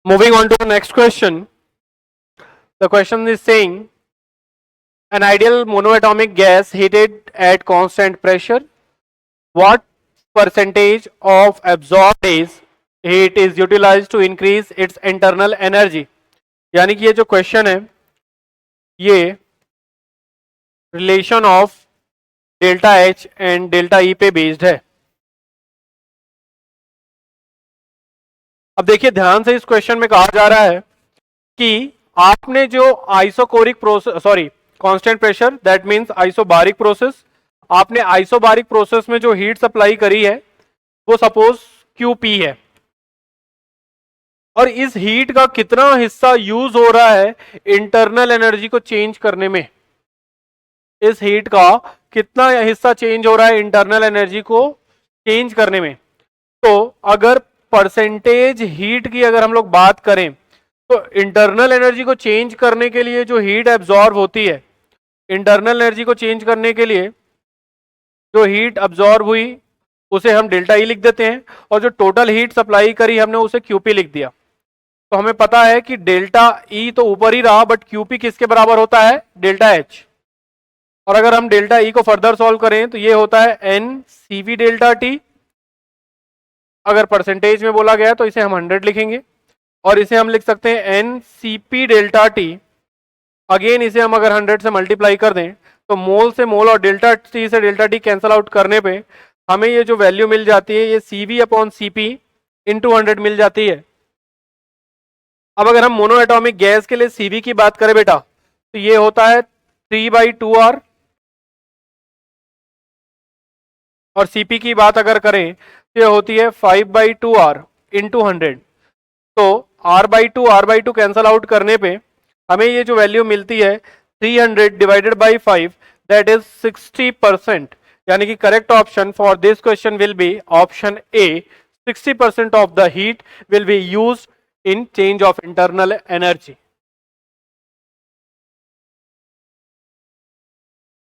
Moving on to the next question. The question is saying an ideal monoatomic gas heated at constant pressure, what percentage of absorbed heat is utilized to increase its internal energy? यानी कि ये जो question है ये relation of delta H and delta E पे based है। अब देखिए ध्यान से, इस क्वेश्चन में कहा जा रहा है कि आपने जो isochoric process, sorry constant pressure, that means isobaric process, आपने आइसोबारिक प्रोसेस में जो हीट सप्लाई करी है वो सपोज QP है, और इस हीट का कितना हिस्सा यूज हो रहा है इंटरनल एनर्जी को चेंज करने में, इस हीट का कितना हिस्सा चेंज हो रहा है इंटरनल एनर्जी को चेंज करने में। तो अगर परसेंटेज हीट की अगर हम लोग बात करें तो इंटरनल एनर्जी को चेंज करने के लिए जो हीट एब्जॉर्ब होती है, इंटरनल एनर्जी को चेंज करने के लिए जो हीट एब्जॉर्ब हुई उसे हम डेल्टा ई लिख देते हैं, और जो टोटल हीट सप्लाई करी हमने उसे QP लिख दिया। तो हमें पता है कि डेल्टा ई तो ऊपर ही रहा, बट QP किसके बराबर होता है? Delta H. और अगर हम डेल्टा ई को फर्दर सॉल्व करें तो ये होता है NCV डेल्टा टी। अगर परसेंटेज में बोला गया तो इसे हम 100 लिखेंगे, और इसे हम लिख सकते हैं NCP डेल्टा टी। अगेन इसे हम अगर 100 से मल्टीप्लाई कर दें तो मोल से मोल और डेल्टा टी से डेल्टा टी कैंसल आउट करने पे हमें ये जो वैल्यू मिल जाती है ये CV अपॉन CP इंटू 100 मिल जाती है। अब अगर हम मोनो एटॉमिक गैस के लिए CV की बात करें बेटा तो ये होता है 3/2R, और CP की बात अगर करें तो ये होती है 5/2R इंटू 100। तो R/2 कैंसल आउट करने पे हमें ये जो वैल्यू मिलती है 300 डिवाइडेड बाई 5, दैट इज 60%। यानी कि correct option for this question will be option A, 60% of the heat will be used in change of internal energy।